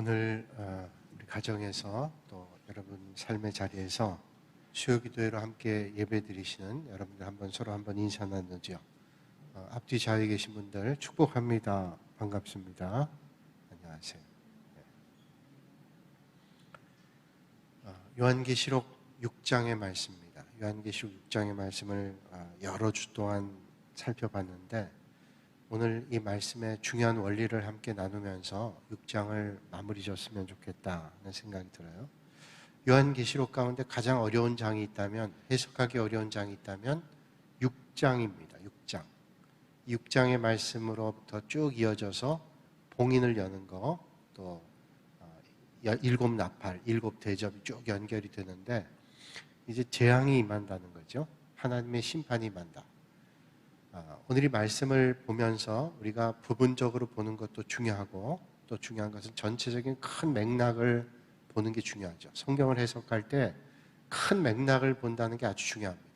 오늘 우리 가정에서 또 여러분 삶의 자리에서 수요기도회로 함께 예배드리시는 여러분들 서로 한번 인사 나누죠. 앞뒤 좌우에 계신 분들 축복합니다. 반갑습니다. 안녕하세요. 요한계시록 6장의 말씀입니다. 요한계시록 6장의 말씀을 여러 주 동안 살펴봤는데 오늘 이 말씀의 중요한 원리를 함께 나누면서 6장을 마무리 졌으면 좋겠다는 생각이 들어요. 요한계시록 가운데 가장 어려운 장이 있다면, 해석하기 어려운 장이 있다면 6장입니다. 6장. 6장의 말씀으로부터 쭉 이어져서 봉인을 여는 거, 또 일곱 나팔, 일곱 대접이 쭉 연결이 되는데 이제 재앙이 임한다는 거죠. 하나님의 심판이 임한다. 오늘 이 말씀을 보면서 우리가 부분적으로 보는 것도 중요하고, 또 중요한 것은 전체적인 큰 맥락을 보는 게 중요하죠. 성경을 해석할 때 큰 맥락을 본다는 게 아주 중요합니다.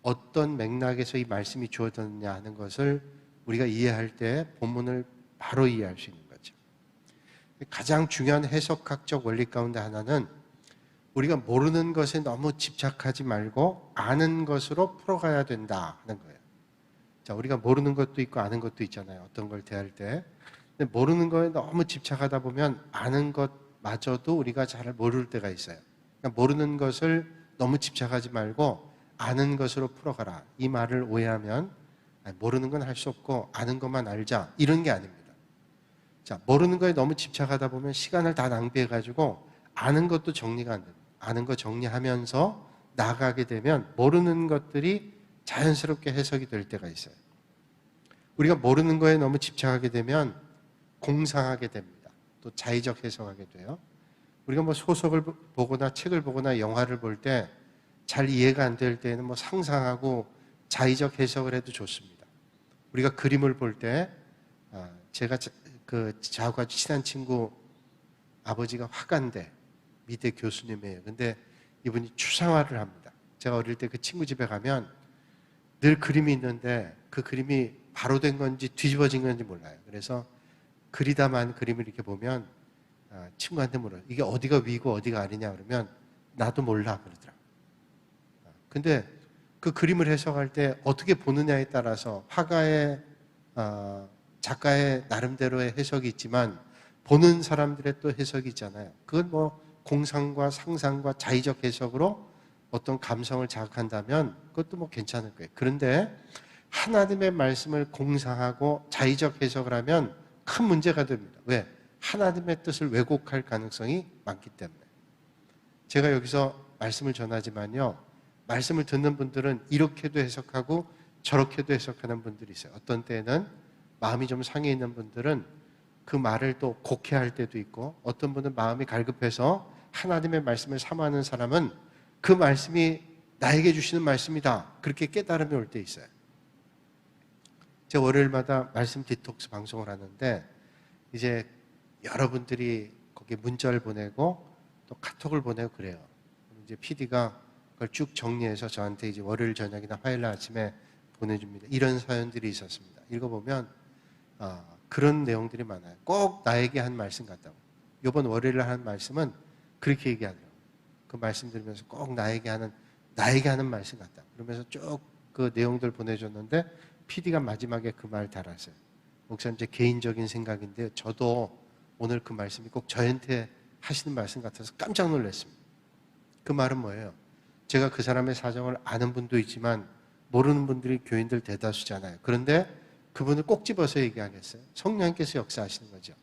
어떤 맥락에서 이 말씀이 주어졌느냐 하는 것을 우리가 이해할 때 본문을 바로 이해할 수 있는 거죠. 가장 중요한 해석학적 원리 가운데 하나는 우리가 모르는 것에 너무 집착하지 말고 아는 것으로 풀어가야 된다 하는 거예요. 자, 우리가 모르는 것도 있고 아는 것도 있잖아요. 어떤 걸 대할 때. 근데 모르는 거에 너무 집착하다 보면 아는 것마저도 우리가 잘 모를 때가 있어요. 그러니까 모르는 것을 너무 집착하지 말고 아는 것으로 풀어가라. 이 말을 오해하면 모르는 건 할 수 없고 아는 것만 알자. 이런 게 아닙니다. 자, 모르는 거에 너무 집착하다 보면 시간을 다 낭비해가지고 아는 것도 정리가 안 됩니다. 아는 거 정리하면서 나아가게 되면 모르는 것들이 자연스럽게 해석이 될 때가 있어요. 우리가 모르는 거에 너무 집착하게 되면 공상하게 됩니다. 또 자의적 해석하게 돼요. 우리가 뭐 소설을 보거나 책을 보거나 영화를 볼 때 잘 이해가 안 될 때는 상상하고 자의적 해석을 해도 좋습니다. 우리가 그림을 볼 때 제가 저하고 아주 친한 친구 아버지가 화가인데 미대 교수님이에요. 근데 이분이 추상화를 합니다. 제가 어릴 때 그 친구 집에 가면 늘 그림이 있는데 그 그림이 바로 된 건지 뒤집어진 건지 몰라요. 그래서 그리다만 그림을 이렇게 보면 친구한테 물어요. 이게 어디가 위고 어디가 아니냐 그러면 나도 몰라 그러더라고요. 근데 그 그림을 해석할 때 어떻게 보느냐에 따라서 화가의 작가의 나름대로의 해석이 있지만 보는 사람들의 또 해석이 있잖아요. 그건 공상과 상상과 자의적 해석으로 어떤 감성을 자극한다면 그것도 괜찮을 거예요. 그런데 하나님의 말씀을 공상하고 자의적 해석을 하면 큰 문제가 됩니다. 왜? 하나님의 뜻을 왜곡할 가능성이 많기 때문에. 제가 여기서 말씀을 전하지만요, 말씀을 듣는 분들은 이렇게도 해석하고 저렇게도 해석하는 분들이 있어요. 어떤 때는 마음이 좀 상해 있는 분들은 그 말을 또 곡해할 때도 있고, 어떤 분은 마음이 갈급해서 하나님의 말씀을 사모하는 사람은 그 말씀이 나에게 주시는 말씀이다. 그렇게 깨달음이 올 때 있어요. 제가 월요일마다 말씀 디톡스 방송을 하는데 이제 여러분들이 거기에 문자를 보내고 또 카톡을 보내고 그래요. 이제 PD가 그걸 쭉 정리해서 저한테 이제 월요일 저녁이나 화요일 아침에 보내줍니다. 이런 사연들이 있었습니다. 읽어보면 그런 내용들이 많아요. 꼭 나에게 한 말씀 같다고. 이번 월요일에 한 말씀은 그렇게 얘기하더라고요. 그 말씀 들으면서 꼭 나에게 하는 말씀 같다. 그러면서 쭉 그 내용들 보내줬는데 PD가 마지막에 그 말 달았어요. 목사님 제 개인적인 생각인데 저도 오늘 그 말씀이 꼭 저한테 하시는 말씀 같아서 깜짝 놀랐습니다. 그 말은 뭐예요? 제가 그 사람의 사정을 아는 분도 있지만 모르는 분들이 교인들 대다수잖아요. 그런데 그분을 꼭 집어서 얘기하겠어요. 성령께서 역사하시는 거죠.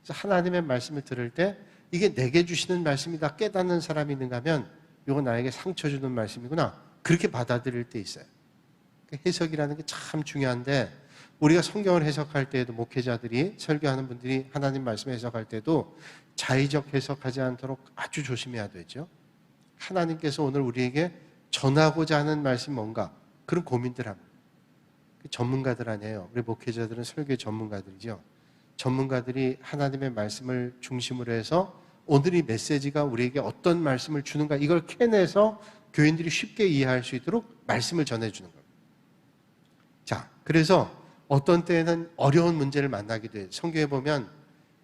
그래서 하나님의 말씀을 들을 때 이게 내게 주시는 말씀이다 깨닫는 사람이 있는가 하면 이거 나에게 상처 주는 말씀이구나. 그렇게 받아들일 때 있어요. 해석이라는 게 참 중요한데 우리가 성경을 해석할 때에도 목회자들이 설교하는 분들이 하나님 말씀 해석할 때도 자의적 해석하지 않도록 아주 조심해야 되죠. 하나님께서 오늘 우리에게 전하고자 하는 말씀이 뭔가 그런 고민들 합니다. 전문가들 아니에요. 우리 목회자들은 설교의 전문가들이죠. 전문가들이 하나님의 말씀을 중심으로 해서 오늘 이 메시지가 우리에게 어떤 말씀을 주는가 이걸 캐내서 교인들이 쉽게 이해할 수 있도록 말씀을 전해주는 겁니다. 자, 그래서 어떤 때에는 어려운 문제를 만나기도 해요. 성경에 보면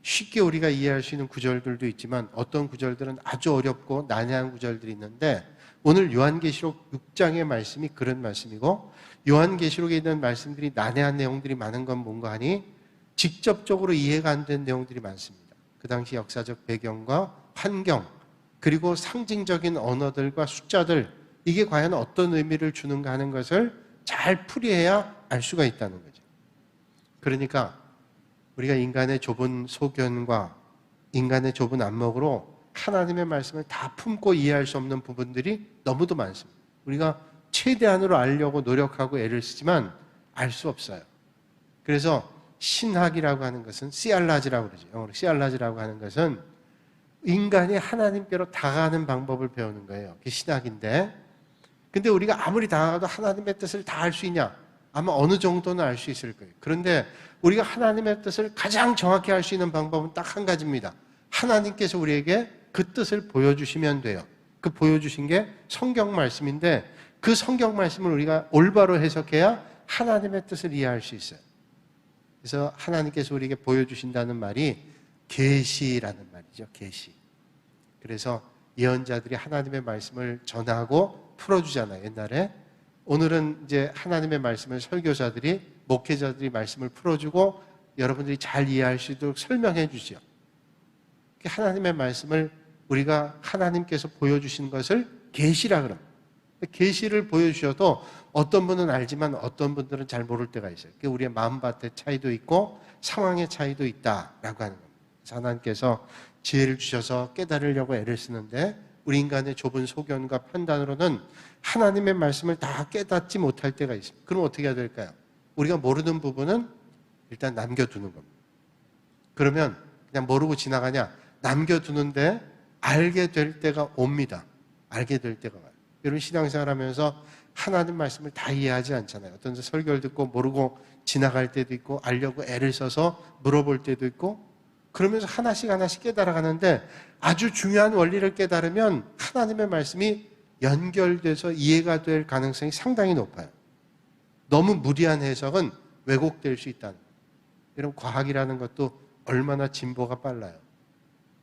쉽게 우리가 이해할 수 있는 구절들도 있지만 어떤 구절들은 아주 어렵고 난해한 구절들이 있는데 오늘 요한계시록 6장의 말씀이 그런 말씀이고 요한계시록에 있는 말씀들이 난해한 내용들이 많은 건 뭔가 하니 직접적으로 이해가 안 된 내용들이 많습니다. 그 당시 역사적 배경과 환경 그리고 상징적인 언어들과 숫자들 이게 과연 어떤 의미를 주는가 하는 것을 잘 풀이해야 알 수가 있다는 거죠. 그러니까 우리가 인간의 좁은 소견과 인간의 좁은 안목으로 하나님의 말씀을 다 품고 이해할 수 없는 부분들이 너무도 많습니다. 우리가 최대한으로 알려고 노력하고 애를 쓰지만 알 수 없어요. 그래서 신학이라고 하는 것은 씨알라지라고 그러죠. 영어로 씨알라지라고 하는 것은 인간이 하나님께로 다가가는 방법을 배우는 거예요. 그게 신학인데 근데 우리가 아무리 다가가도 하나님의 뜻을 다 알 수 있냐? 아마 어느 정도는 알 수 있을 거예요. 그런데 우리가 하나님의 뜻을 가장 정확히 알 수 있는 방법은 딱 한 가지입니다. 하나님께서 우리에게 그 뜻을 보여주시면 돼요. 그 보여주신 게 성경 말씀인데 그 성경 말씀을 우리가 올바로 해석해야 하나님의 뜻을 이해할 수 있어요. 그래서 하나님께서 우리에게 보여주신다는 말이 계시라는 말이죠. 계시. 그래서 예언자들이 하나님의 말씀을 전하고 풀어주잖아요. 옛날에. 오늘은 이제 하나님의 말씀을 설교자들이 목회자들이 말씀을 풀어주고 여러분들이 잘 이해할 수 있도록 설명해 주죠. 하나님의 말씀을 우리가 하나님께서 보여주신 것을 계시라 그럽니다. 계시를 보여주셔도 어떤 분은 알지만 어떤 분들은 잘 모를 때가 있어요. 그게 우리의 마음밭의 차이도 있고 상황의 차이도 있다라고 하는 겁니다. 그래서 하나님께서 지혜를 주셔서 깨달으려고 애를 쓰는데 우리 인간의 좁은 소견과 판단으로는 하나님의 말씀을 다 깨닫지 못할 때가 있습니다. 그럼 어떻게 해야 될까요? 우리가 모르는 부분은 일단 남겨두는 겁니다. 그러면 그냥 모르고 지나가냐? 남겨두는데 알게 될 때가 옵니다. 알게 될 때가 와요. 여러분 신앙생활 하면서 하나님 말씀을 다 이해하지 않잖아요. 어떤 설교를 듣고 모르고 지나갈 때도 있고 알려고 애를 써서 물어볼 때도 있고 그러면서 하나씩 하나씩 깨달아가는데 아주 중요한 원리를 깨달으면 하나님의 말씀이 연결돼서 이해가 될 가능성이 상당히 높아요. 너무 무리한 해석은 왜곡될 수 있다는 거예요. 여러분 과학이라는 것도 얼마나 진보가 빨라요.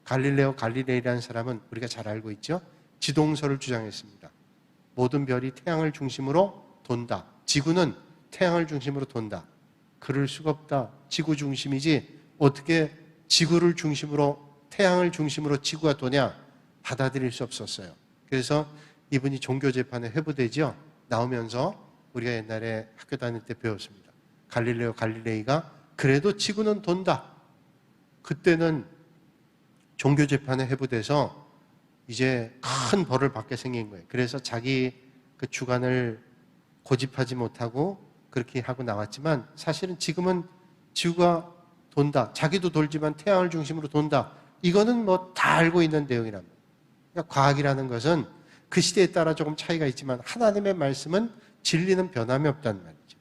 갈릴레오 갈릴레이라는 사람은 우리가 잘 알고 있죠. 지동설을 주장했습니다. 모든 별이 태양을 중심으로 돈다. 지구는 태양을 중심으로 돈다. 그럴 수가 없다. 지구 중심이지 어떻게 지구를 중심으로 태양을 중심으로 지구가 도냐? 받아들일 수 없었어요. 그래서 이분이 종교재판에 회부되죠. 나오면서 우리가 옛날에 학교 다닐 때 배웠습니다. 갈릴레오 갈릴레이가 그래도 지구는 돈다. 그때는 종교재판에 회부돼서 이제 큰 벌을 받게 생긴 거예요. 그래서 자기 그 주관을 고집하지 못하고 그렇게 하고 나왔지만 사실은 지금은 지구가 돈다. 자기도 돌지만 태양을 중심으로 돈다. 이거는 뭐 다 알고 있는 내용이랍니다. 그러니까 과학이라는 것은 그 시대에 따라 조금 차이가 있지만 하나님의 말씀은 진리는 변함이 없다는 말이죠.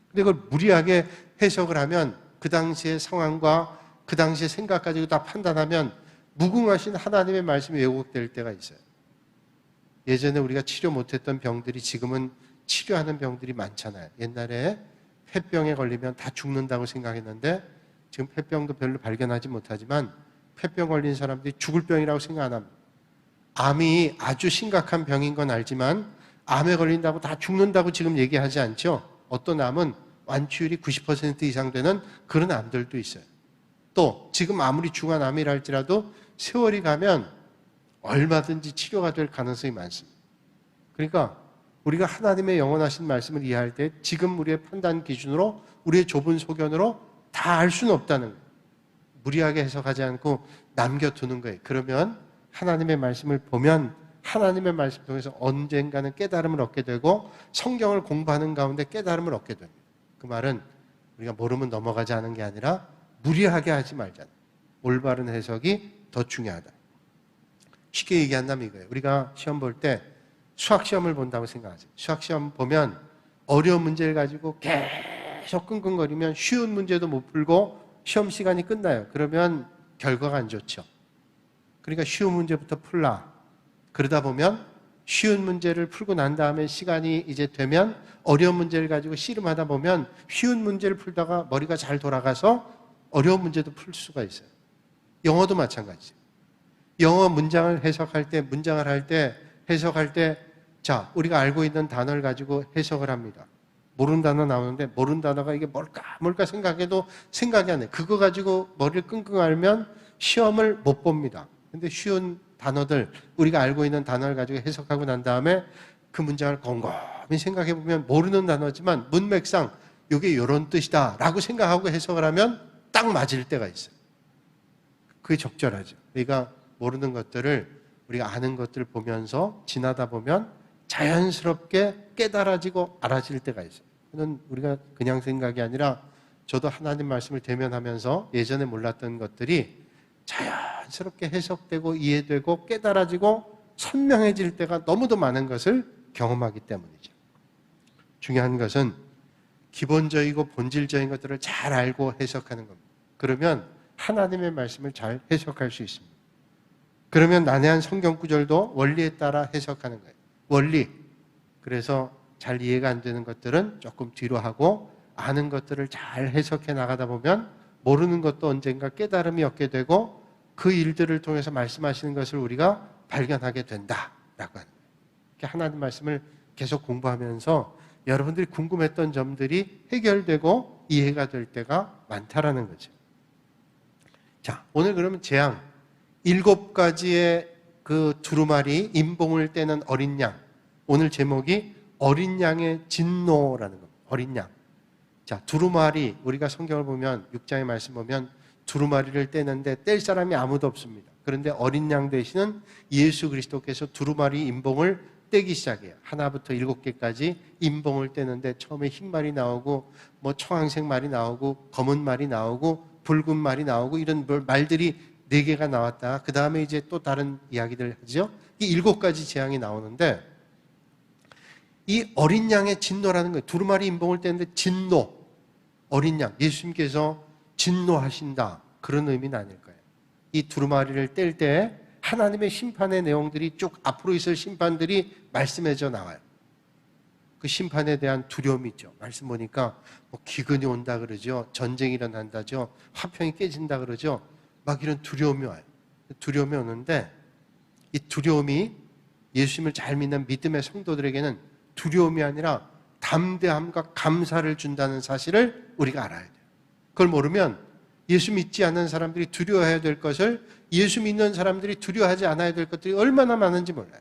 근데 그걸 무리하게 해석을 하면 그 당시의 상황과 그 당시의 생각 가지고 다 판단하면 무궁하신 하나님의 말씀이 왜곡될 때가 있어요. 예전에 우리가 치료 못했던 병들이 지금은 치료하는 병들이 많잖아요. 옛날에 폐병에 걸리면 다 죽는다고 생각했는데 지금 폐병도 별로 발견하지 못하지만 폐병 걸린 사람들이 죽을 병이라고 생각 안 합니다. 암이 아주 심각한 병인 건 알지만 암에 걸린다고 다 죽는다고 지금 얘기하지 않죠. 어떤 암은 완치율이 90% 이상 되는 그런 암들도 있어요. 또 지금 아무리 중한 암이라 할지라도 세월이 가면 얼마든지 치료가 될 가능성이 많습니다. 그러니까 우리가 하나님의 영원하신 말씀을 이해할 때 지금 우리의 판단 기준으로 우리의 좁은 소견으로 다 알 수는 없다는 거예요. 무리하게 해석하지 않고 남겨두는 거예요. 그러면 하나님의 말씀을 보면 하나님의 말씀 통해서 언젠가는 깨달음을 얻게 되고 성경을 공부하는 가운데 깨달음을 얻게 됩니다. 그 말은 우리가 모르면 넘어가지 않은 게 아니라 무리하게 하지 말자. 올바른 해석이 더 중요하다. 쉽게 얘기한다면 이거예요. 우리가 시험 볼 때 수학 시험을 본다고 생각하세요. 수학 시험 보면 어려운 문제를 가지고 계속 끙끙거리면 쉬운 문제도 못 풀고 시험 시간이 끝나요. 그러면 결과가 안 좋죠. 그러니까 쉬운 문제부터 풀라. 그러다 보면 쉬운 문제를 풀고 난 다음에 시간이 이제 되면 어려운 문제를 가지고 씨름하다 보면 쉬운 문제를 풀다가 머리가 잘 돌아가서 어려운 문제도 풀 수가 있어요. 영어도 마찬가지예요. 영어 문장을 해석할 때, 문장을 할 때, 해석할 때, 자, 우리가 알고 있는 단어를 가지고 해석을 합니다. 모르는 단어 나오는데 모르는 단어가 이게 뭘까 생각해도 생각이 안 해. 그거 가지고 머리를 끙끙 앓으면 시험을 못 봅니다. 근데 쉬운 단어들, 우리가 알고 있는 단어를 가지고 해석하고 난 다음에 그 문장을 곰곰이 생각해 보면 모르는 단어지만 문맥상 이게 이런 뜻이다 라고 생각하고 해석을 하면 딱 맞을 때가 있어요. 그게 적절하죠. 그러니까 모르는 것들을 우리가 아는 것들을 보면서 지나다 보면 자연스럽게 깨달아지고 알아질 때가 있어요. 그건 우리가 그냥 생각이 아니라 저도 하나님 말씀을 대면하면서 예전에 몰랐던 것들이 자연스럽게 해석되고 이해되고 깨달아지고 선명해질 때가 너무도 많은 것을 경험하기 때문이죠. 중요한 것은 기본적이고 본질적인 것들을 잘 알고 해석하는 겁니다. 그러면 하나님의 말씀을 잘 해석할 수 있습니다. 그러면 난해한 성경 구절도 원리에 따라 해석하는 거예요. 원리. 그래서 잘 이해가 안 되는 것들은 조금 뒤로 하고 아는 것들을 잘 해석해 나가다 보면 모르는 것도 언젠가 깨달음이 얻게 되고 그 일들을 통해서 말씀하시는 것을 우리가 발견하게 된다라고 하는 거예요. 하나님 말씀을 계속 공부하면서 여러분들이 궁금했던 점들이 해결되고 이해가 될 때가 많다라는 거죠. 자, 오늘 그러면 재앙 7가지의 그 두루마리 임봉을 떼는 어린 양. 오늘 제목이 어린 양의 진노라는 겁니다. 어린 양. 자, 두루마리, 우리가 성경을 보면 6장의 말씀 보면 두루마리를 떼는데 뗄 사람이 아무도 없습니다. 그런데 어린 양 대신은 예수 그리스도께서 두루마리 임봉을 떼기 시작해요. 하나부터 7개까지 임봉을 떼는데 처음에 흰 말이 나오고 뭐 청황색 말이 나오고 검은 말이 나오고 붉은 말이 나오고 이런 말들이 4개가 나왔다. 그 다음에 이제 또 다른 이야기들 하죠. 이 7가지 재앙이 나오는데 이 어린 양의 진노라는 거예요. 두루마리 임봉을 떼는데 진노. 어린 양. 예수님께서 진노하신다. 그런 의미는 아닐 거예요. 이 두루마리를 뗄 때 하나님의 심판의 내용들이 쭉 앞으로 있을 심판들이 말씀해져 나와요. 그 심판에 대한 두려움이 있죠. 말씀 보니까 뭐 기근이 온다 그러죠. 전쟁이 일어난다죠. 화평이 깨진다 그러죠. 막 이런 두려움이 와요. 두려움이 오는데 이 두려움이 예수님을 잘 믿는 믿음의 성도들에게는 두려움이 아니라 담대함과 감사를 준다는 사실을 우리가 알아야 돼요. 그걸 모르면 예수 믿지 않는 사람들이 두려워해야 될 것을 예수 믿는 사람들이 두려워하지 않아야 될 것들이 얼마나 많은지 몰라요.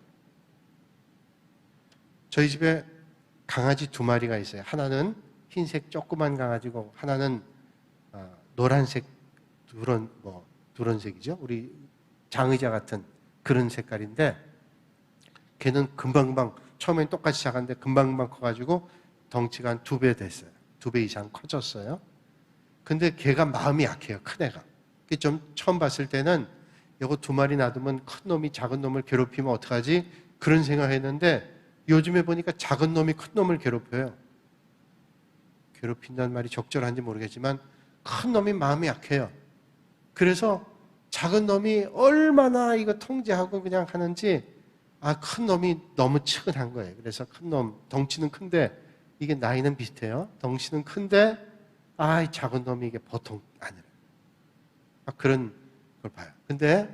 저희 집에 강아지 2마리가 있어요. 하나는 흰색 조그만 강아지고 하나는 노란색 두런색이죠. 우리 장의자 같은 그런 색깔인데 걔는 금방금방 처음엔 똑같이 작았는데 금방금방 커가지고 덩치가 한 2배 됐어요. 2배 이상 커졌어요. 근데 걔가 마음이 약해요. 큰 애가. 좀 처음 봤을 때는 이거 2마리 놔두면 큰 놈이 작은 놈을 괴롭히면 어떡하지? 그런 생각했는데 요즘에 보니까 작은 놈이 큰 놈을 괴롭혀요. 괴롭힌다는 말이 적절한지 모르겠지만 큰 놈이 마음이 약해요. 그래서 작은 놈이 얼마나 이거 통제하고 그냥 하는지 큰 놈이 너무 측은한 거예요. 그래서 큰 놈, 덩치는 큰데 이게 나이는 비슷해요. 덩치는 큰데 이 작은 놈이 이게 보통 아니라 그런 걸 봐요. 근데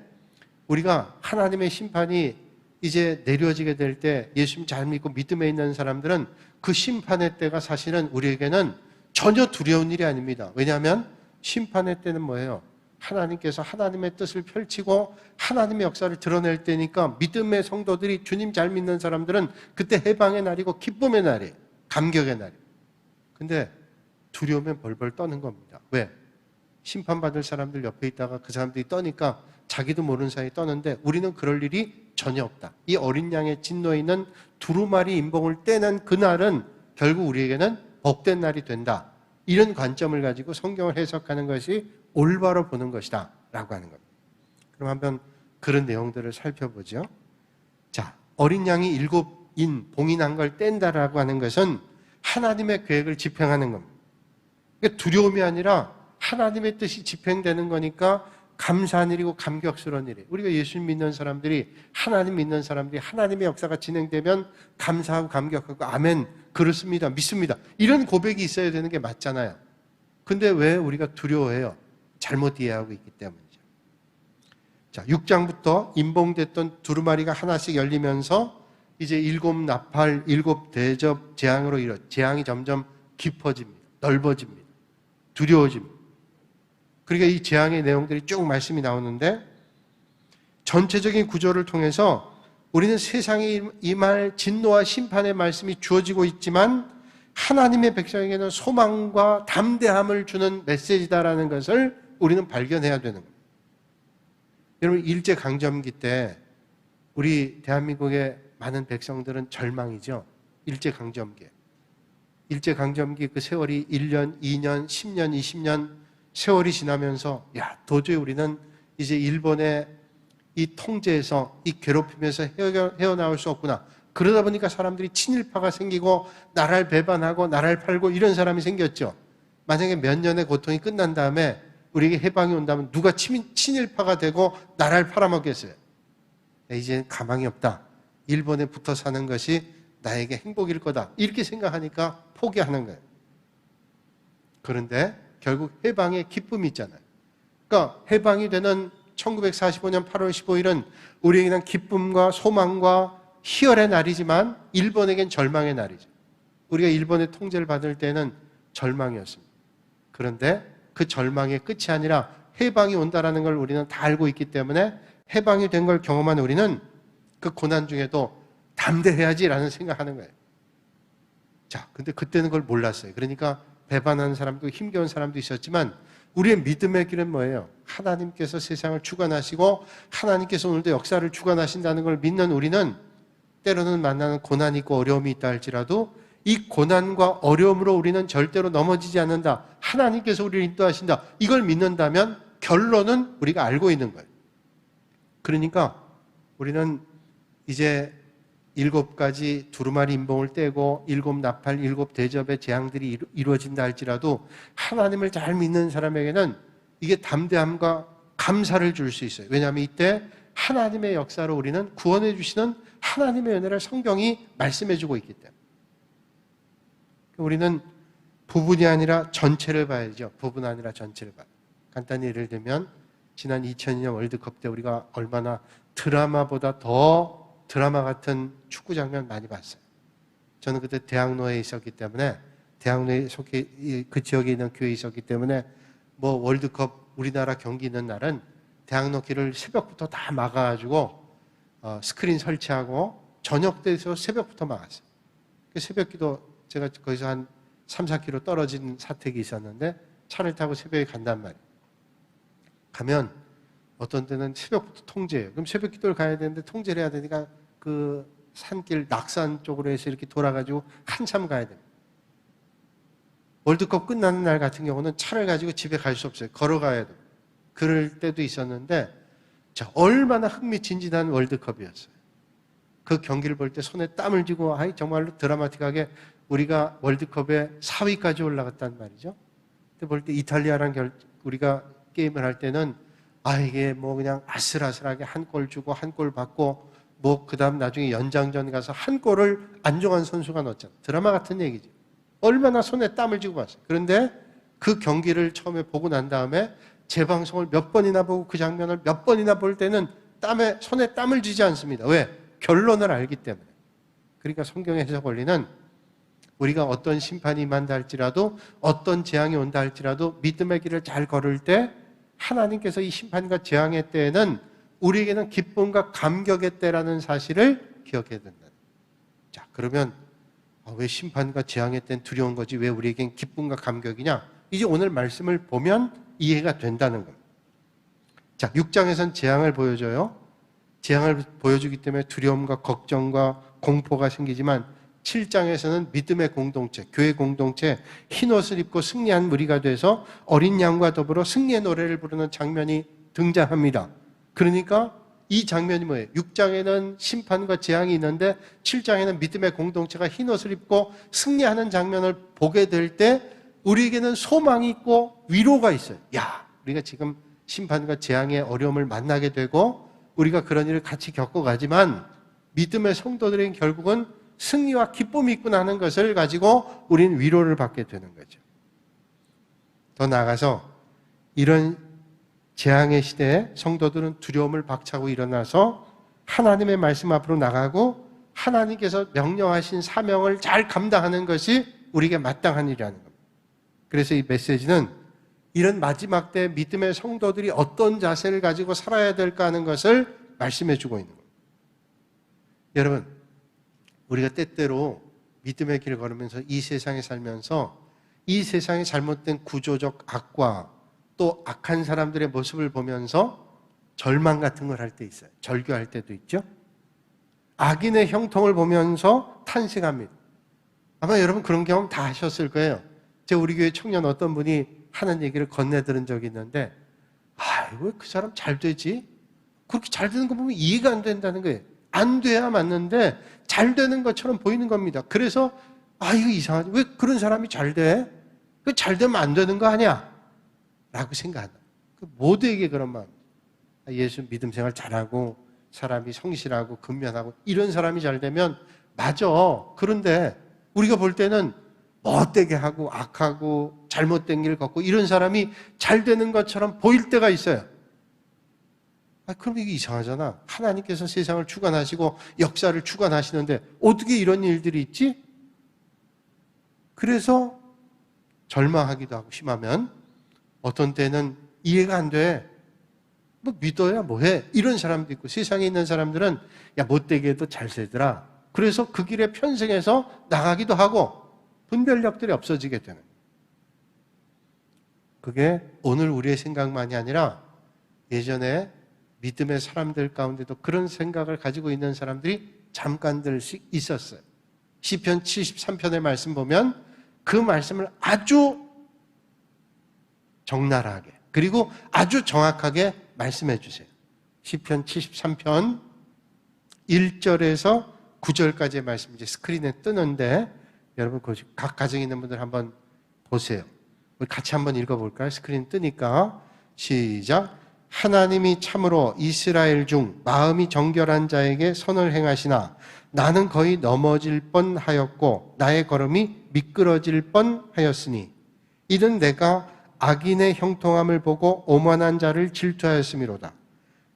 우리가 하나님의 심판이 이제 내려지게 될 때 예수님 잘 믿고 믿음에 있는 사람들은 그 심판의 때가 사실은 우리에게는 전혀 두려운 일이 아닙니다. 왜냐하면 심판의 때는 뭐예요? 하나님께서 하나님의 뜻을 펼치고 하나님의 역사를 드러낼 때니까 믿음의 성도들이 주님 잘 믿는 사람들은 그때 해방의 날이고 기쁨의 날이에요. 감격의 날이에요. 근데 두려우면 벌벌 떠는 겁니다. 왜? 심판받을 사람들 옆에 있다가 그 사람들이 떠니까 자기도 모르는 사이에 떠는데 우리는 그럴 일이 전혀 없다. 이 어린 양의 진노에 있는 두루마리 임봉을 떼는 그날은 결국 우리에게는 복된 날이 된다. 이런 관점을 가지고 성경을 해석하는 것이 올바로 보는 것이다 라고 하는 겁니다. 그럼 한번 그런 내용들을 살펴보죠. 자, 어린 양이 7인 봉인한 걸 뗀다라고 하는 것은 하나님의 계획을 집행하는 겁니다. 그러니까 두려움이 아니라 하나님의 뜻이 집행되는 거니까 감사한 일이고 감격스러운 일이에요. 우리가 예수 믿는 사람들이 하나님 믿는 사람들이 하나님의 역사가 진행되면 감사하고 감격하고 아멘 그렇습니다 믿습니다 이런 고백이 있어야 되는 게 맞잖아요. 근데 왜 우리가 두려워해요? 잘못 이해하고 있기 때문이죠. 자, 6장부터 임봉됐던 두루마리가 하나씩 열리면서 이제 7 나팔, 7 대접 재앙으로 재앙이 점점 깊어집니다. 넓어집니다. 두려워집니다. 그러니까 이 재앙의 내용들이 쭉 말씀이 나오는데 전체적인 구조를 통해서 우리는 세상에 임할 진노와 심판의 말씀이 주어지고 있지만 하나님의 백성에게는 소망과 담대함을 주는 메시지다라는 것을 우리는 발견해야 되는 겁니다. 여러분, 일제강점기 때 우리 대한민국의 많은 백성들은 절망이죠. 일제강점기 그 세월이 1년, 2년, 10년, 20년 세월이 지나면서 도저히 우리는 이제 일본의 이 통제에서, 이 괴롭힘에서 헤어나올 수 없구나. 그러다 보니까 사람들이 친일파가 생기고 나라를 배반하고 나라를 팔고 이런 사람이 생겼죠. 만약에 몇 년의 고통이 끝난 다음에 우리에게 해방이 온다면 누가 친일파가 되고 나라를 팔아먹겠어요? 이제는 가망이 없다. 일본에 붙어 사는 것이 나에게 행복일 거다. 이렇게 생각하니까 포기하는 거예요. 그런데 결국 해방의 기쁨이 있잖아요. 그러니까 해방이 되는 1945년 8월 15일은 우리에게는 기쁨과 소망과 희열의 날이지만 일본에겐 절망의 날이죠. 우리가 일본의 통제를 받을 때는 절망이었습니다. 그런데 그 절망의 끝이 아니라 해방이 온다라는 걸 우리는 다 알고 있기 때문에 해방이 된 걸 경험한 우리는 그 고난 중에도 담대해야지라는 생각하는 거예요. 자, 근데 그때는 그걸 몰랐어요. 그러니까 배반하는 사람도 힘겨운 사람도 있었지만 우리의 믿음의 길은 뭐예요? 하나님께서 세상을 주관하시고 하나님께서 오늘도 역사를 주관하신다는 걸 믿는 우리는 때로는 만나는 고난이 있고 어려움이 있다 할지라도 이 고난과 어려움으로 우리는 절대로 넘어지지 않는다. 하나님께서 우리를 인도하신다. 이걸 믿는다면 결론은 우리가 알고 있는 거예요. 그러니까 우리는 이제 7가지 두루마리 임봉을 떼고 7 나팔, 7 대접의 재앙들이 이루어진다 할지라도 하나님을 잘 믿는 사람에게는 이게 담대함과 감사를 줄 수 있어요. 왜냐하면 이때 하나님의 역사로 우리는 구원해 주시는 하나님의 은혜를 성경이 말씀해 주고 있기 때문에 우리는 부분이 아니라 전체를 봐야죠. 부분 아니라 전체를 봐요. 간단히 예를 들면 지난 2002년 월드컵 때 우리가 얼마나 드라마보다 더 드라마 같은 축구 장면 많이 봤어요. 저는 그때 대학로에 있었기 때문에 대학로에 속해 그 지역에 있는 교회에 있었기 때문에 뭐 월드컵 우리나라 경기 있는 날은 대학로 길을 새벽부터 다 막아가지고 스크린 설치하고 저녁 때에서 새벽부터 막았어요. 새벽기도 제가 거기서 한 3, 4km 떨어진 사택이 있었는데 차를 타고 새벽에 간단 말이에요. 가면 어떤 때는 새벽부터 통제해요. 그럼 새벽 기도를 가야 되는데 통제를 해야 되니까 그 산길 낙산 쪽으로 해서 이렇게 돌아가지고 한참 가야 됩니다. 월드컵 끝나는 날 같은 경우는 차를 가지고 집에 갈 수 없어요. 걸어가야 돼요. 그럴 때도 있었는데 얼마나 흥미진진한 월드컵이었어요. 그 경기를 볼 때 손에 땀을 쥐고 정말로 드라마틱하게 우리가 월드컵에 4위까지 올라갔단 말이죠. 그때 볼 때 이탈리아랑 우리가 게임을 할 때는 이게 뭐 그냥 아슬아슬하게 한 골 주고 한 골 받고 뭐 그다음 나중에 연장전 가서 한 골을 안정환 선수가 넣었잖아요. 드라마 같은 얘기죠. 얼마나 손에 땀을 쥐고 봤어요. 그런데 그 경기를 처음에 보고 난 다음에 재방송을 몇 번이나 보고 그 장면을 몇 번이나 볼 때는 손에 땀을 쥐지 않습니다. 왜? 결론을 알기 때문에. 그러니까 성경의 해석 원리는 우리가 어떤 심판이 임한다 할지라도 어떤 재앙이 온다 할지라도 믿음의 길을 잘 걸을 때 하나님께서 이 심판과 재앙의 때에는 우리에게는 기쁨과 감격의 때라는 사실을 기억해야 된다. 자, 그러면 왜 심판과 재앙의 때는 두려운 거지 왜 우리에겐 기쁨과 감격이냐? 이제 오늘 말씀을 보면 이해가 된다는 겁니다. 자, 6장에서는 재앙을 보여줘요. 재앙을 보여주기 때문에 두려움과 걱정과 공포가 생기지만 7장에서는 믿음의 공동체, 교회 공동체, 흰옷을 입고 승리한 무리가 돼서 어린 양과 더불어 승리의 노래를 부르는 장면이 등장합니다. 그러니까 이 장면이 뭐예요? 6장에는 심판과 재앙이 있는데 7장에는 믿음의 공동체가 흰옷을 입고 승리하는 장면을 보게 될 때 우리에게는 소망이 있고 위로가 있어요. 우리가 지금 심판과 재앙의 어려움을 만나게 되고 우리가 그런 일을 같이 겪어가지만 믿음의 성도들은 결국은 승리와 기쁨이 있구나 하는 것을 가지고 우리는 위로를 받게 되는 거죠. 더 나아가서 이런 재앙의 시대에 성도들은 두려움을 박차고 일어나서 하나님의 말씀 앞으로 나가고 하나님께서 명령하신 사명을 잘 감당하는 것이 우리에게 마땅한 일이라는 겁니다. 그래서 이 메시지는 이런 마지막 때 믿음의 성도들이 어떤 자세를 가지고 살아야 될까 하는 것을 말씀해 주고 있는 겁니다. 여러분, 우리가 때때로 믿음의 길을 걸으면서 이 세상에 살면서 이 세상의 잘못된 구조적 악과 또 악한 사람들의 모습을 보면서 절망 같은 걸 할 때 있어요. 절규할 때도 있죠. 악인의 형통을 보면서 탄식합니다. 아마 여러분 그런 경험 다 하셨을 거예요. 제가 우리 교회 청년 어떤 분이 하는 얘기를 건네 들은 적이 있는데, 왜 그 사람 잘 되지? 그렇게 잘 되는 거 보면 이해가 안 된다는 거예요. 안 돼야 맞는데 잘 되는 것처럼 보이는 겁니다. 그래서 이거 이상하지? 왜 그런 사람이 잘 돼? 그 잘 되면 안 되는 거 아니야? 라고 생각한다. 모두에게 그런 마음. 예수 믿음 생활 잘하고 사람이 성실하고 근면하고 이런 사람이 잘 되면 맞아. 그런데 우리가 볼 때는 못되게 하고 악하고 잘못된 길 걷고 이런 사람이 잘 되는 것처럼 보일 때가 있어요. 그럼 이게 이상하잖아. 하나님께서 세상을 주관하시고 역사를 주관하시는데 어떻게 이런 일들이 있지? 그래서 절망하기도 하고 심하면 어떤 때는 이해가 안 돼. 뭐 믿어야 뭐해. 이런 사람도 있고 세상에 있는 사람들은 못되게 해도 잘 살더라. 그래서 그 길에 편승해서 나가기도 하고 분별력들이 없어지게 되는. 그게 오늘 우리의 생각만이 아니라 예전에 믿음의 사람들 가운데도 그런 생각을 가지고 있는 사람들이 잠깐들씩 있었어요. 시편 73편의 말씀 보면 그 말씀을 아주 적나라하게 그리고 아주 정확하게 말씀해 주세요. 시편 73편 1절에서 9절까지의 말씀 이제 스크린에 뜨는데 여러분 각 가정에 있는 분들 한번 보세요. 우리 같이 한번 읽어볼까요? 스크린 뜨니까 시작. 하나님이 참으로 이스라엘 중 마음이 정결한 자에게 선을 행하시나 나는 거의 넘어질 뻔하였고 나의 걸음이 미끄러질 뻔하였으니 이는 내가 악인의 형통함을 보고 오만한 자를 질투하였음이로다.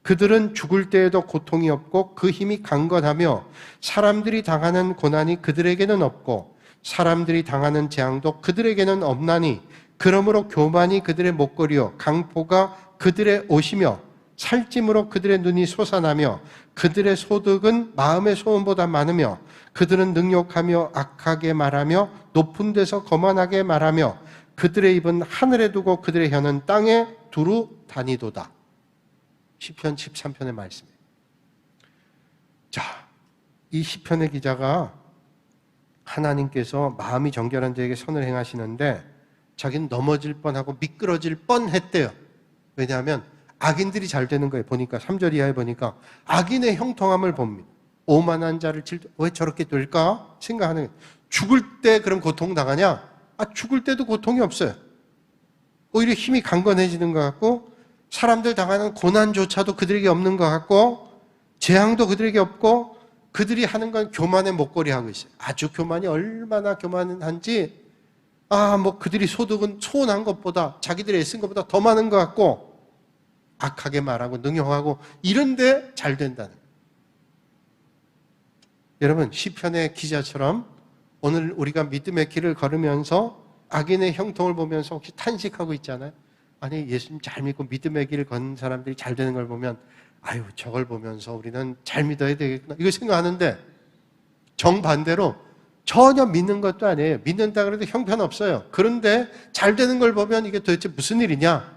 그들은 죽을 때에도 고통이 없고 그 힘이 강건하며 사람들이 당하는 고난이 그들에게는 없고 사람들이 당하는 재앙도 그들에게는 없나니 그러므로 교만이 그들의 목걸이요 강포가 그들의 옷이며 살찜으로 그들의 눈이 솟아나며 그들의 소득은 마음의 소원보다 많으며 그들은 능욕하며 악하게 말하며 높은 데서 거만하게 말하며 그들의 입은 하늘에 두고 그들의 혀는 땅에 두루 다니도다. 시편 13편의 말씀이에요. 자, 이 시편의 기자가 하나님께서 마음이 정결한 자에게 선을 행하시는데 자기는 넘어질 뻔하고 미끄러질 뻔했대요. 왜냐하면 악인들이 잘 되는 거예요. 보니까 3절 이하에 보니까 악인의 형통함을 봅니다. 오만한 자를 왜 저렇게 될까 생각하는 거예요. 죽을 때 그럼 고통당하냐? 죽을 때도 고통이 없어요. 오히려 힘이 강건해지는 것 같고 사람들 당하는 고난조차도 그들에게 없는 것 같고 재앙도 그들에게 없고 그들이 하는 건 교만의 목걸이 하고 있어요. 아주 교만이 얼마나 교만한지 그들이 소득은 소원한 것보다 자기들이 애쓴 것보다 더 많은 것 같고 악하게 말하고 능욕하고 이런데 잘 된다는 거예요. 여러분 시편의 기자처럼 오늘 우리가 믿음의 길을 걸으면서 악인의 형통을 보면서 혹시 탄식하고 있잖아요. 아니 예수님 잘 믿고 믿음의 길을 걷는 사람들이 잘 되는 걸 보면 저걸 보면서 우리는 잘 믿어야 되겠구나 이거 생각하는데 정반대로 전혀 믿는 것도 아니에요. 믿는다 그래도 형편없어요. 그런데 잘 되는 걸 보면 이게 도대체 무슨 일이냐?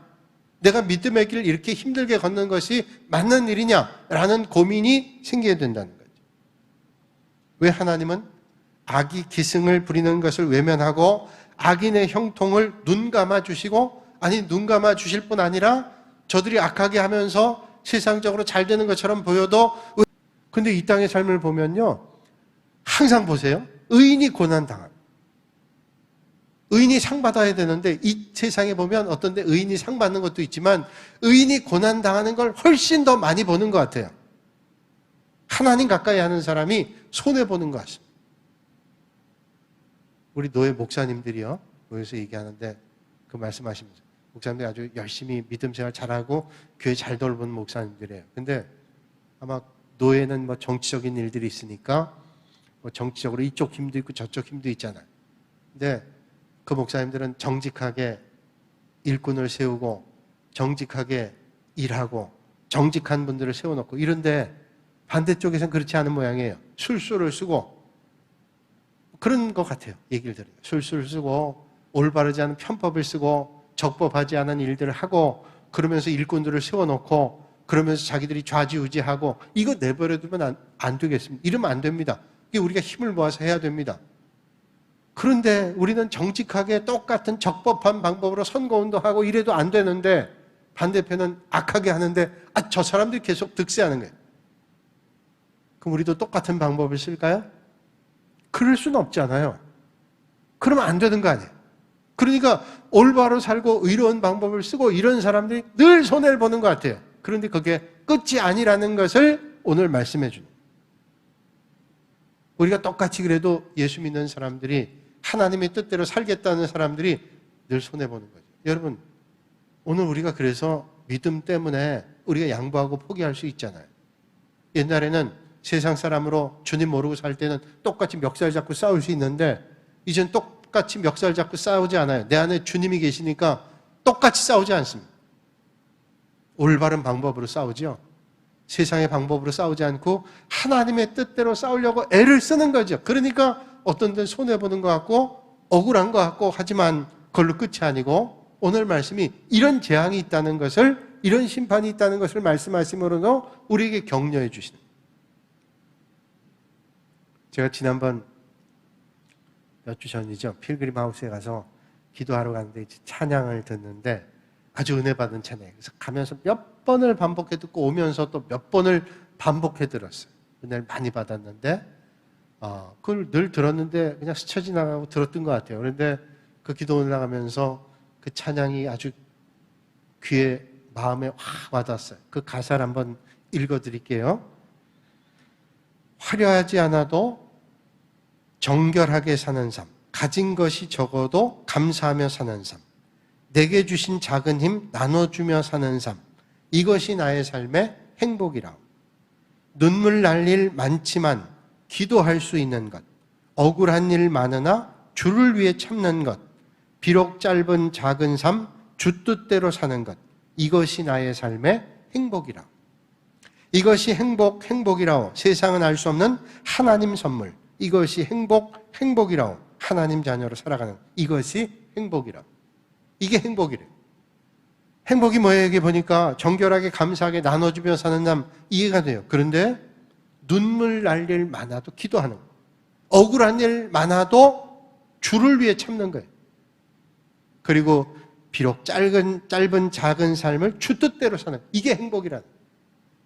내가 믿음의 길을 이렇게 힘들게 걷는 것이 맞는 일이냐라는 고민이 생기게 된다는 거죠. 왜 하나님은 악이 기승을 부리는 것을 외면하고 악인의 형통을 눈 감아 주시고 눈 감아 주실 뿐 아니라 저들이 악하게 하면서 세상적으로 잘 되는 것처럼 보여도 근데 이 땅의 삶을 보면요 항상 보세요. 의인이 고난당합니다. 의인이 상 받아야 되는데 이 세상에 보면 어떤 데 의인이 상 받는 것도 있지만 의인이 고난당하는 걸 훨씬 더 많이 보는 것 같아요. 하나님 가까이 하는 사람이 손해보는 것 같습니다. 우리 노예 목사님들이요 모여서 얘기하는데 그 말씀하시면서 목사님들이 아주 열심히 믿음 생활 잘하고 교회 잘 돌보는 목사님들이에요. 근데 아마 노예는 뭐 정치적인 일들이 있으니까 뭐 정치적으로 이쪽 힘도 있고 저쪽 힘도 있잖아요. 근데 그 목사님들은 정직하게 일꾼을 세우고 정직하게 일하고 정직한 분들을 세워놓고 이런데 반대쪽에서는 그렇지 않은 모양이에요. 술수를 쓰고 그런 것 같아요. 얘기를 들어요. 술수를 쓰고 올바르지 않은 편법을 쓰고 적법하지 않은 일들을 하고 그러면서 일꾼들을 세워놓고 그러면서 자기들이 좌지우지하고 이거 내버려두면 안 되겠습니다. 이러면 안 됩니다. 이게 우리가 힘을 모아서 해야 됩니다. 그런데 우리는 정직하게 똑같은 적법한 방법으로 선거운동하고 이래도 안 되는데 반대편은 악하게 하는데 저 사람들이 계속 득세하는 거예요. 그럼 우리도 똑같은 방법을 쓸까요? 그럴 수는 없잖아요. 그러면 안 되는 거 아니에요. 그러니까 올바로 살고 의로운 방법을 쓰고 이런 사람들이 늘 손해를 보는 것 같아요. 그런데 그게 끝이 아니라는 것을 오늘 말씀해 주는 거예요. 우리가 똑같이 그래도 예수 믿는 사람들이 하나님의 뜻대로 살겠다는 사람들이 늘 손해보는 거죠. 여러분, 오늘 우리가 그래서 믿음 때문에 우리가 양보하고 포기할 수 있잖아요. 옛날에는 세상 사람으로 주님 모르고 살 때는 똑같이 멱살 잡고 싸울 수 있는데 이젠 똑같이 멱살 잡고 싸우지 않아요. 내 안에 주님이 계시니까 똑같이 싸우지 않습니다. 올바른 방법으로 싸우죠. 세상의 방법으로 싸우지 않고 하나님의 뜻대로 싸우려고 애를 쓰는 거죠. 그러니까 어떤 데는 손해보는 것 같고 억울한 것 같고 하지만 그걸로 끝이 아니고 오늘 말씀이 이런 재앙이 있다는 것을 이런 심판이 있다는 것을 말씀하심으로도 우리에게 격려해 주시는 거예요. 제가 지난번 몇 주 전이죠. 필그림 하우스에 가서 기도하러 갔는데 찬양을 듣는데 아주 은혜 받은 찬양. 그래서 가면서 몇 번을 반복해 듣고 오면서 또 몇 번을 반복해 들었어요. 은혜를 많이 받았는데 그걸 늘 들었는데 그냥 스쳐 지나가고 들었던 것 같아요. 그런데 그 기도 올라가면서 그 찬양이 아주 귀에 마음에 확 와닿았어요. 그 가사를 한번 읽어드릴게요. 화려하지 않아도 정결하게 사는 삶, 가진 것이 적어도 감사하며 사는 삶, 내게 주신 작은 힘 나눠주며 사는 삶, 이것이 나의 삶의 행복이라. 눈물 날 일 많지만 기도할 수 있는 것, 억울한 일 많으나 주를 위해 참는 것, 비록 짧은 작은 삶, 주 뜻대로 사는 것, 이것이 나의 삶의 행복이라. 이것이 행복이라오. 세상은 알 수 없는 하나님 선물. 이것이 행복이라오. 하나님 자녀로 살아가는 이것이 행복이라오. 이게 행복이래요. 행복이 뭐예요? 여기 보니까 정결하게 감사하게 나눠주며 사는 삶 이해가 돼요. 그런데 눈물 날 일 많아도 기도하는 거예요. 억울한 일 많아도 주를 위해 참는 거예요. 그리고 비록 짧은 작은 삶을 주 뜻대로 사는 이게 행복이라는 거예요.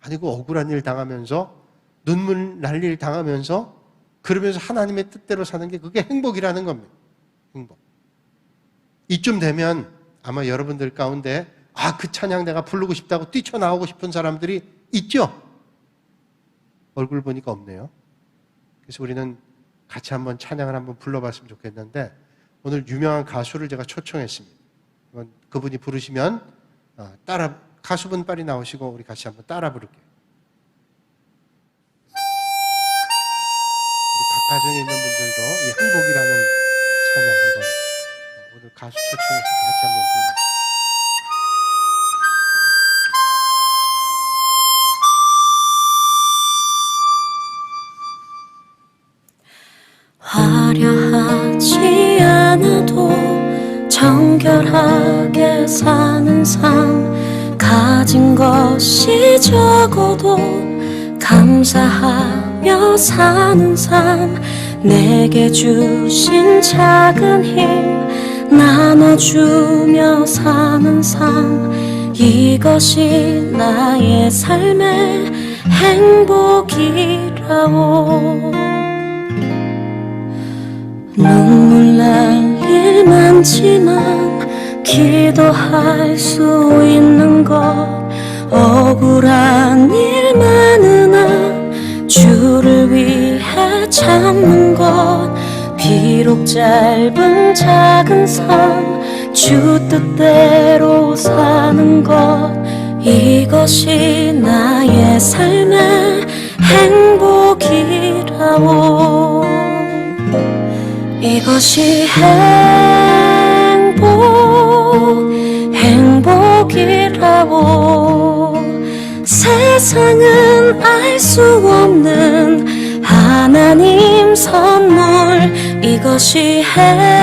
아니고 억울한 일 당하면서 눈물 날 일 당하면서 그러면서 하나님의 뜻대로 사는 게 그게 행복이라는 겁니다. 행복. 이쯤 되면 아마 여러분들 가운데 그 찬양 내가 부르고 싶다고 뛰쳐나오고 싶은 사람들이 있죠? 얼굴 보니까 없네요. 그래서 우리는 같이 한번 찬양을 한번 불러봤으면 좋겠는데 오늘 유명한 가수를 제가 초청했습니다. 그분이 부르시면 가수분 빨리 나오시고 우리 같이 한번 따라 부를게요. 우리 각 가정에 있는 분들도 이 행복이라는 찬양 한번 오늘 가수 초청해서 같이 한번 불러주세요. 화려하지 않아도 정결하게 사는 삶, 가진 것이 적어도 감사하며 사는 삶, 내게 주신 작은 힘 나눠주며 사는 삶, 이것이 나의 삶의 행복이라오. 눈물 날 일 많지만 기도할 수 있는 것, 억울한 일 많으나 주를 위해 참는 것, 비록 짧은 작은 삶, 주 뜻대로 사는 것, 이것이 나의 삶의 행복이라오. 이것이 행복이라오. 세상은 알 수 없는 하나님 선물, 이것이 행복이라오.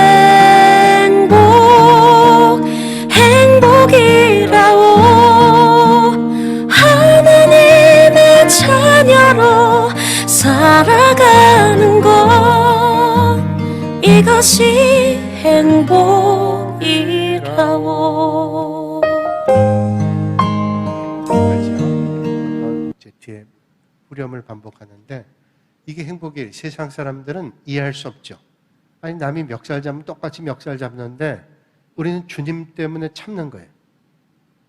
하나님의 자녀로 살아가는 것, 이것이 행복이라오. 이제 뒤에 후렴을 반복하는데, 이게 행복이에요. 세상 사람들은 이해할 수 없죠. 아니, 남이 멱살 잡으면 똑같이 멱살 잡는데 우리는 주님 때문에 참는 거예요.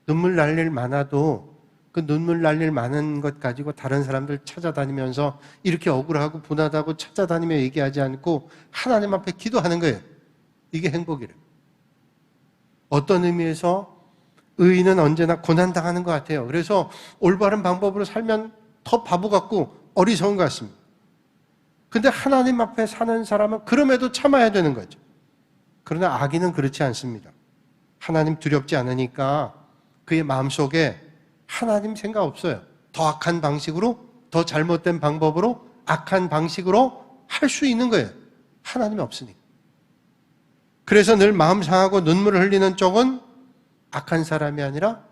눈물 날 일 많아도 그 눈물 날 일 많은 것 가지고 다른 사람들 찾아다니면서 이렇게 억울하고 분하다고 찾아다니며 얘기하지 않고 하나님 앞에 기도하는 거예요. 이게 행복이래요. 어떤 의미에서 의인은 언제나 고난당하는 것 같아요. 그래서 올바른 방법으로 살면 더 바보 같고 어리석은 것 같습니다. 근데 하나님 앞에 사는 사람은 그럼에도 참아야 되는 거죠. 그러나 악인은 그렇지 않습니다. 하나님 두렵지 않으니까 그의 마음속에 하나님 생각 없어요. 더 악한 방식으로, 더 잘못된 방법으로, 악한 방식으로 할 수 있는 거예요. 하나님이 없으니까. 그래서 늘 마음 상하고 눈물을 흘리는 쪽은 악한 사람이 아니라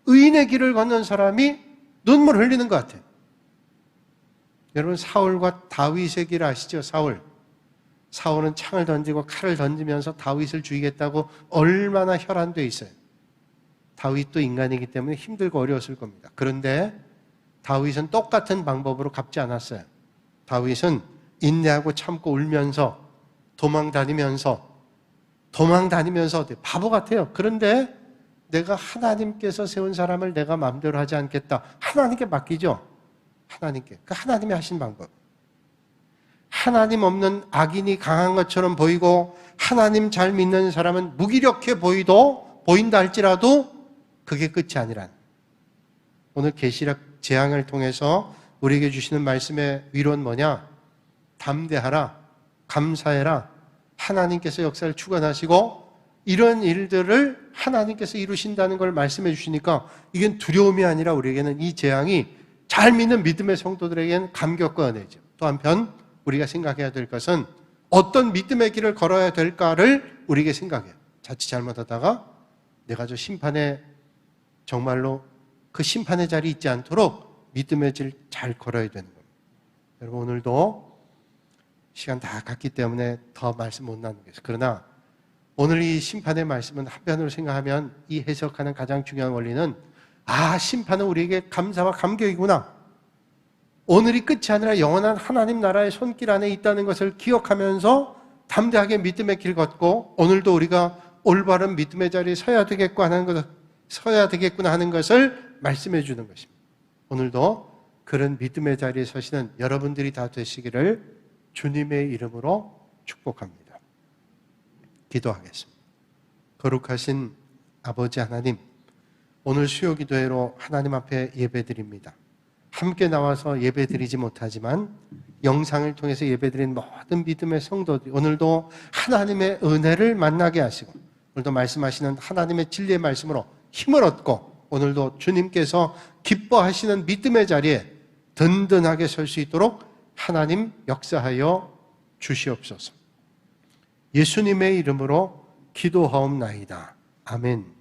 의인의 길을 걷는 사람이 눈물을 흘리는 것 같아요. 여러분, 사울과 다윗의 길 아시죠? 사울은 창을 던지고 칼을 던지면서 다윗을 죽이겠다고 얼마나 혈안돼 있어요. 다윗도 인간이기 때문에 힘들고 어려웠을 겁니다. 그런데 다윗은 똑같은 방법으로 갚지 않았어요. 다윗은 인내하고 참고 울면서 도망 다니면서 바보 같아요. 그런데 내가 하나님께서 세운 사람을 내가 마음대로 하지 않겠다. 하나님께 맡기죠. 하나님께. 그 하나님이 하신 방법. 하나님 없는 악인이 강한 것처럼 보이고 하나님 잘 믿는 사람은 무기력해 보인다 할지라도 그게 끝이 아니란. 오늘 계시록 재앙을 통해서 우리에게 주시는 말씀의 위로는 뭐냐? 담대하라, 감사해라. 하나님께서 역사를 주관하시고 이런 일들을 하나님께서 이루신다는 걸 말씀해 주시니까 이건 두려움이 아니라 우리에게는 이 재앙이 잘 믿는 믿음의 성도들에게는 감격과 은혜죠. 또 한편 우리가 생각해야 될 것은 어떤 믿음의 길을 걸어야 될까를 우리에게 생각해요. 자칫 잘못하다가 내가 저 심판에 정말로 그 심판의 자리에 있지 않도록 믿음의 길 잘 걸어야 되는 겁니다. 여러분, 오늘도 시간 다 갔기 때문에 더 말씀 못 나누겠어요. 그러나 오늘 이 심판의 말씀은 한편으로 생각하면 이 해석하는 가장 중요한 원리는 심판은 우리에게 감사와 감격이구나. 오늘이 끝이 아니라 영원한 하나님 나라의 손길 안에 있다는 것을 기억하면서 담대하게 믿음의 길 걷고 오늘도 우리가 올바른 믿음의 자리에 서야 되겠구나 하는 것을 말씀해 주는 것입니다. 오늘도 그런 믿음의 자리에 서시는 여러분들이 다 되시기를 주님의 이름으로 축복합니다. 기도하겠습니다. 거룩하신 아버지 하나님, 오늘 수요기도회로 하나님 앞에 예배드립니다. 함께 나와서 예배드리지 못하지만 영상을 통해서 예배드린 모든 믿음의 성도들, 오늘도 하나님의 은혜를 만나게 하시고 오늘도 말씀하시는 하나님의 진리의 말씀으로 힘을 얻고 오늘도 주님께서 기뻐하시는 믿음의 자리에 든든하게 설 수 있도록 하나님 역사하여 주시옵소서. 예수님의 이름으로 기도하옵나이다. 아멘.